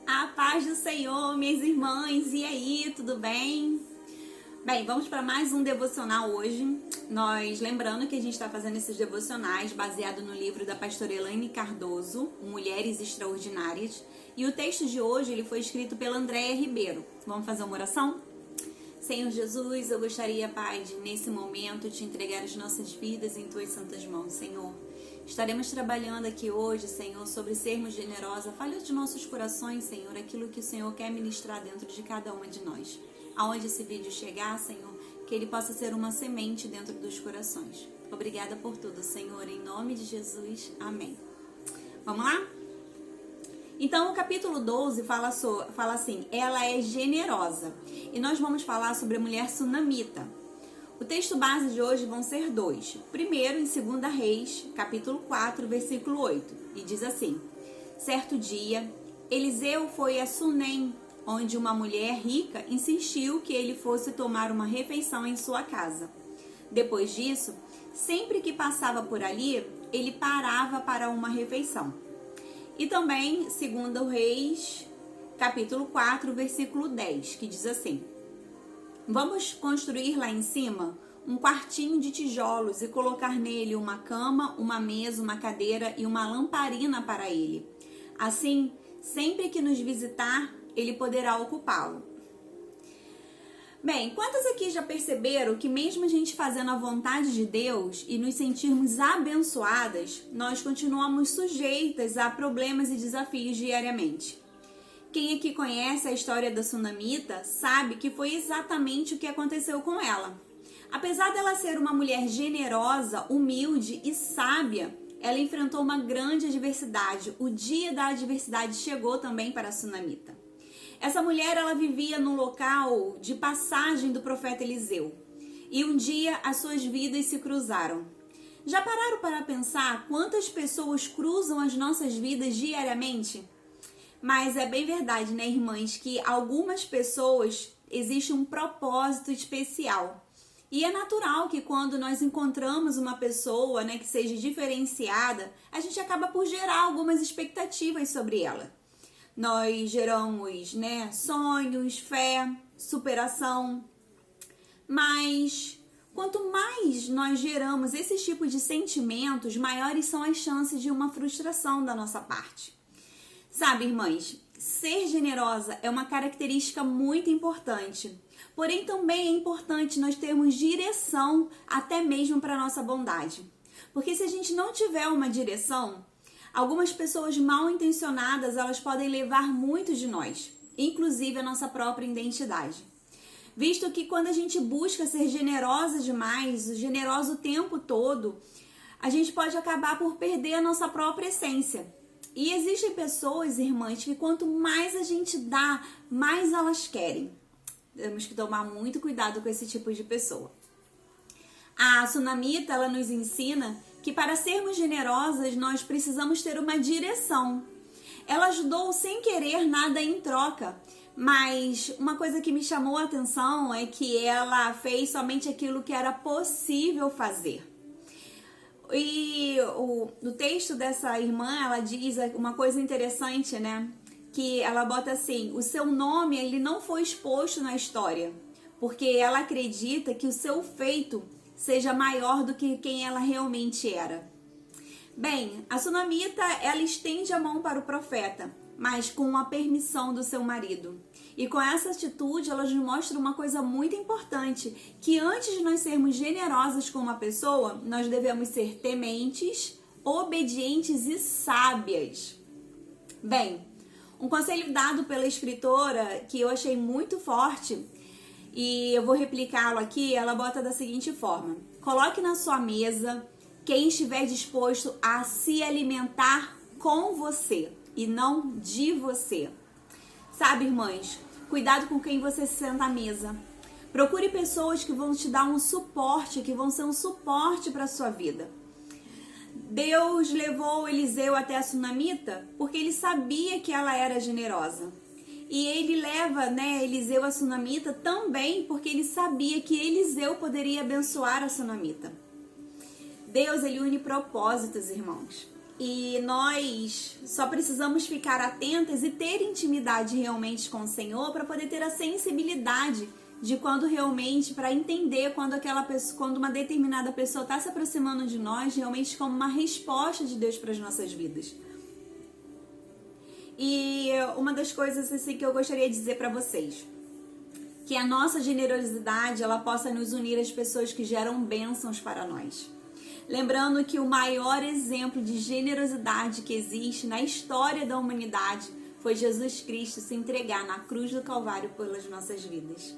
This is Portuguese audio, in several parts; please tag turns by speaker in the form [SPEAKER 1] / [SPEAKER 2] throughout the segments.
[SPEAKER 1] A paz do Senhor, minhas irmãs, e aí, tudo bem? Bem, vamos para mais um devocional hoje. Lembrando que a gente está fazendo esses devocionais baseado no livro da pastora Elaine Cardoso, Mulheres Extraordinárias. E o texto de hoje ele foi escrito pela Andréia Ribeiro. Vamos fazer uma oração? Senhor Jesus, eu gostaria, Pai, de nesse momento te entregar as nossas vidas em tuas santas mãos, Senhor. Estaremos trabalhando aqui hoje, Senhor, sobre sermos generosa. Fale de nossos corações, Senhor, aquilo que o Senhor quer ministrar dentro de cada uma de nós. Aonde esse vídeo chegar, Senhor, que ele possa ser uma semente dentro dos corações. Obrigada por tudo, Senhor, em nome de Jesus. Amém. Vamos lá? Então, o capítulo 12 fala assim, ela é generosa. E nós vamos falar sobre a mulher sunamita. O texto base de hoje vão ser dois. Primeiro, em 2 Reis, capítulo 4, versículo 8. E diz assim, certo dia, Eliseu foi a Sunem, onde uma mulher rica insistiu que ele fosse tomar uma refeição em sua casa. Depois disso, sempre que passava por ali, ele parava para uma refeição. E também, 2 Reis, capítulo 4, versículo 10, que diz assim, vamos construir lá em cima um quartinho de tijolos e colocar nele uma cama, uma mesa, uma cadeira e uma lamparina para ele. Assim, sempre que nos visitar, ele poderá ocupá-lo. Bem, quantas aqui já perceberam que mesmo a gente fazendo a vontade de Deus e nos sentirmos abençoadas, nós continuamos sujeitas a problemas e desafios diariamente? Quem aqui conhece a história da Sunamita sabe que foi exatamente o que aconteceu com ela. Apesar dela ser uma mulher generosa, humilde e sábia, ela enfrentou uma grande adversidade. O dia da adversidade chegou também para a Sunamita. Essa mulher, ela vivia no local de passagem do profeta Eliseu. E um dia as suas vidas se cruzaram. Já pararam para pensar quantas pessoas cruzam as nossas vidas diariamente? Mas é bem verdade, né, irmãs, que algumas pessoas existe um propósito especial. E é natural que quando nós encontramos uma pessoa, né, que seja diferenciada, a gente acaba por gerar algumas expectativas sobre ela. Nós geramos, né, sonhos, fé, superação. Mas quanto mais nós geramos esses tipos de sentimentos, maiores são as chances de uma frustração da nossa parte. Sabe, irmãs, ser generosa é uma característica muito importante. Porém, também é importante nós termos direção até mesmo para a nossa bondade. Porque se a gente não tiver uma direção, algumas pessoas mal intencionadas, elas podem levar muito de nós, inclusive a nossa própria identidade. Visto que quando a gente busca ser generosa demais, generosa o tempo todo, a gente pode acabar por perder a nossa própria essência. E existem pessoas, irmãs, que quanto mais a gente dá, mais elas querem. Temos que tomar muito cuidado com esse tipo de pessoa. A Sunamita, ela nos ensina que para sermos generosas, nós precisamos ter uma direção. Ela ajudou sem querer nada em troca, mas uma coisa que me chamou a atenção é que ela fez somente aquilo que era possível fazer. E o texto dessa irmã, ela diz uma coisa interessante, né? Que ela bota assim, o seu nome ele não foi exposto na história, porque ela acredita que o seu feito seja maior do que quem ela realmente era. Bem, a Sunamita, ela estende a mão para o profeta, mas com a permissão do seu marido. E com essa atitude, ela nos mostra uma coisa muito importante, que antes de nós sermos generosas com uma pessoa, nós devemos ser tementes, obedientes e sábias. Bem, um conselho dado pela escritora que eu achei muito forte, e eu vou replicá-lo aqui, ela bota da seguinte forma: coloque na sua mesa quem estiver disposto a se alimentar com você e não de você. Sabe, irmãs, cuidado com quem você se senta à mesa. Procure pessoas que vão te dar um suporte, que vão ser um suporte para a sua vida. Deus levou Eliseu até a Sunamita porque ele sabia que ela era generosa. E ele leva, né, Eliseu a Sunamita também porque ele sabia que Eliseu poderia abençoar a Sunamita. Deus, ele une propósitos, irmãos. E nós só precisamos ficar atentas e ter intimidade realmente com o Senhor para poder ter a sensibilidade de quando realmente, para entender quando uma determinada pessoa está se aproximando de nós, realmente como uma resposta de Deus para as nossas vidas. E uma das coisas assim que eu gostaria de dizer para vocês, que a nossa generosidade ela possa nos unir às pessoas que geram bênçãos para nós. Lembrando que o maior exemplo de generosidade que existe na história da humanidade foi Jesus Cristo se entregar na cruz do Calvário pelas nossas vidas.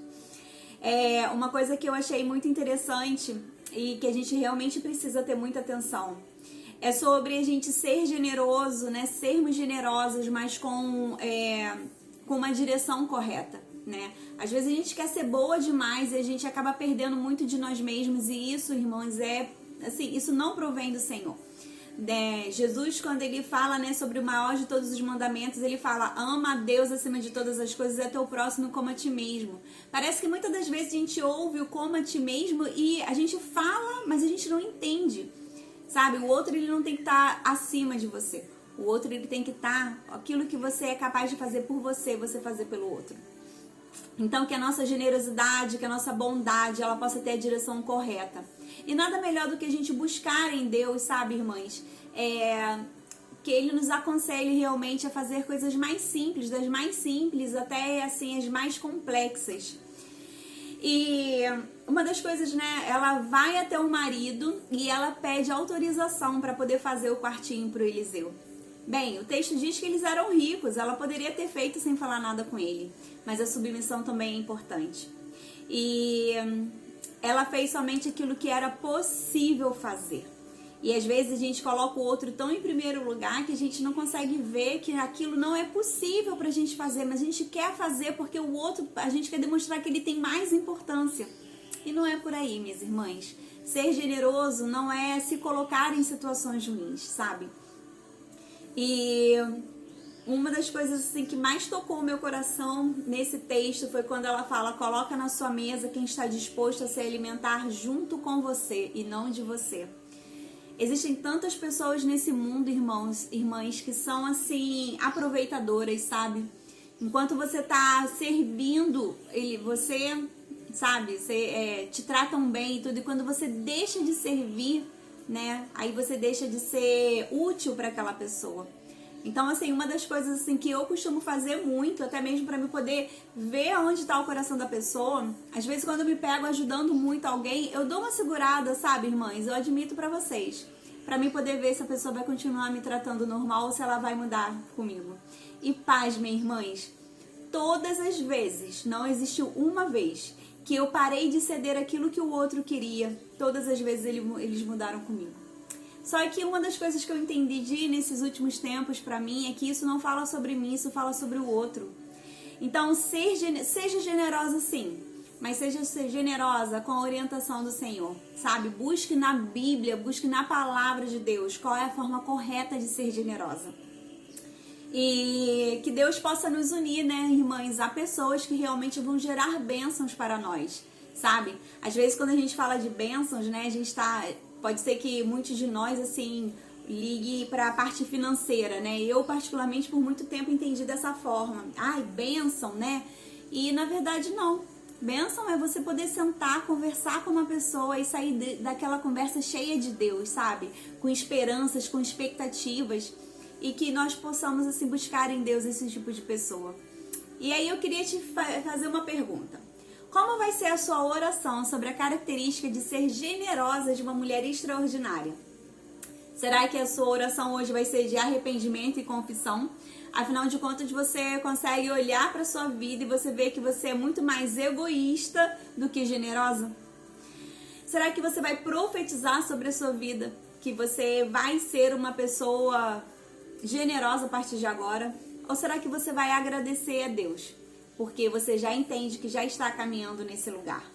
[SPEAKER 1] Uma coisa que eu achei muito interessante e que a gente realmente precisa ter muita atenção é sobre a gente ser generoso, né? Sermos generosos, mas com uma direção correta, né? Às vezes a gente quer ser boa demais e a gente acaba perdendo muito de nós mesmos, e isso, irmãos, isso não provém do Senhor. Jesus, quando ele fala, né, sobre o maior de todos os mandamentos, ele fala: ama a Deus acima de todas as coisas e a teu próximo como a ti mesmo. Parece que muitas das vezes a gente ouve o como a ti mesmo e a gente fala, mas a gente não entende, sabe? O outro, ele não tem que estar acima de você. O outro, ele tem que estar aquilo que você é capaz de fazer por você, você fazer pelo outro. Então, que a nossa generosidade, que a nossa bondade, ela possa ter a direção correta. E nada melhor do que a gente buscar em Deus, sabe, irmãs? Que Ele nos aconselhe realmente a fazer coisas mais simples, das mais simples até, assim, as mais complexas. E uma das coisas, né, ela vai até o marido e ela pede autorização para poder fazer o quartinho para o Eliseu. Bem, o texto diz que eles eram ricos, ela poderia ter feito sem falar nada com ele, mas a submissão também é importante. E ela fez somente aquilo que era possível fazer. E às vezes a gente coloca o outro tão em primeiro lugar que a gente não consegue ver que aquilo não é possível pra gente fazer, mas a gente quer fazer porque o outro, a gente quer demonstrar que ele tem mais importância. E não é por aí, minhas irmãs. Ser generoso não é se colocar em situações ruins, sabe? E uma das coisas assim que mais tocou o meu coração nesse texto foi quando ela fala: coloca na sua mesa quem está disposto a se alimentar junto com você e não de você. Existem tantas pessoas nesse mundo, irmãos, irmãs, que são assim aproveitadoras, sabe? Enquanto você tá servindo, você, sabe, te tratam bem e tudo, e quando você deixa de servir, né? Aí você deixa de ser útil para aquela pessoa. Então, assim, uma das coisas assim que eu costumo fazer muito, até mesmo para me poder ver onde está o coração da pessoa, às vezes quando eu me pego ajudando muito alguém, eu dou uma segurada, sabe, irmãs? Eu admito para vocês, para mim poder ver se a pessoa vai continuar me tratando normal ou se ela vai mudar comigo. E pasmem, irmãs, todas as vezes, não existiu uma vez que eu parei de ceder aquilo que o outro queria, todas as vezes eles mudaram comigo. Só que uma das coisas que eu entendi nesses últimos tempos pra mim é que isso não fala sobre mim, isso fala sobre o outro. Então, seja generosa sim, mas seja generosa com a orientação do Senhor, sabe? Busque na Bíblia, busque na palavra de Deus qual é a forma correta de ser generosa. E que Deus possa nos unir, né, irmãs, a pessoas que realmente vão gerar bênçãos para nós, sabe? Às vezes quando a gente fala de bênçãos, né, a gente pode ser que muitos de nós, assim, ligue para a parte financeira, né? Eu, particularmente, por muito tempo entendi dessa forma. Ai, bênção, né? E, na verdade, não. Bênção é você poder sentar, conversar com uma pessoa e sair daquela conversa cheia de Deus, sabe? Com esperanças, com expectativas. E que nós possamos, assim, buscar em Deus esse tipo de pessoa. E aí eu queria te fazer uma pergunta. Como vai ser a sua oração sobre a característica de ser generosa de uma mulher extraordinária? Será que a sua oração hoje vai ser de arrependimento e confissão? Afinal de contas, você consegue olhar para a sua vida e você vê que você é muito mais egoísta do que generosa? Será que você vai profetizar sobre a sua vida? Que você vai ser uma pessoa generosa a partir de agora? Ou será que você vai agradecer a Deus? Porque você já entende que já está caminhando nesse lugar.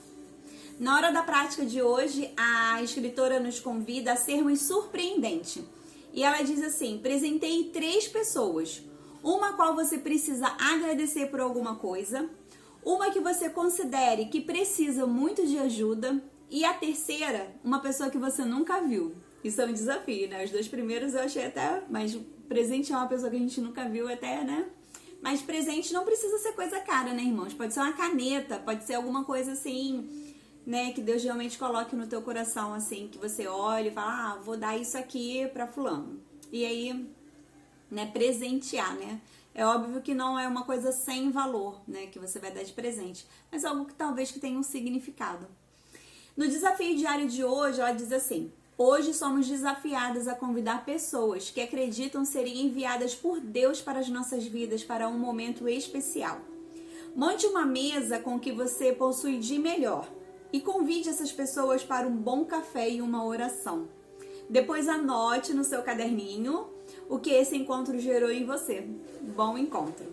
[SPEAKER 1] Na hora da prática de hoje, a escritora nos convida a sermos surpreendentes. E ela diz assim: presenteie 3 pessoas. Uma a qual você precisa agradecer por alguma coisa. Uma que você considere que precisa muito de ajuda. E a terceira, uma pessoa que você nunca viu. Isso é um desafio, né? Os 2 primeiros eu achei até, mas presente é uma pessoa que a gente nunca viu até, né? Mas presente não precisa ser coisa cara, né, irmãos? Pode ser uma caneta, pode ser alguma coisa assim, né, que Deus realmente coloque no teu coração, assim, que você olhe e fala, vou dar isso aqui pra fulano. E aí, né, presentear, né? É óbvio que não é uma coisa sem valor, né, que você vai dar de presente, mas algo que talvez que tenha um significado. No desafio diário de hoje, ela diz assim: hoje somos desafiadas a convidar pessoas que acreditam serem enviadas por Deus para as nossas vidas para um momento especial. Monte uma mesa com o que você possui de melhor e convide essas pessoas para um bom café e uma oração. Depois anote no seu caderninho o que esse encontro gerou em você. Bom encontro!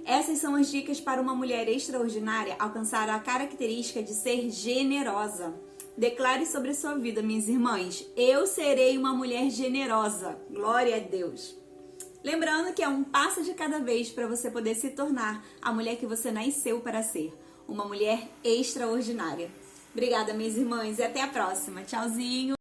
[SPEAKER 1] Essas são as dicas para uma mulher extraordinária alcançar a característica de ser generosa. Declare sobre sua vida, minhas irmãs: eu serei uma mulher generosa. Glória a Deus! Lembrando que é um passo de cada vez para você poder se tornar a mulher que você nasceu para ser. Uma mulher extraordinária. Obrigada, minhas irmãs, e até a próxima. Tchauzinho!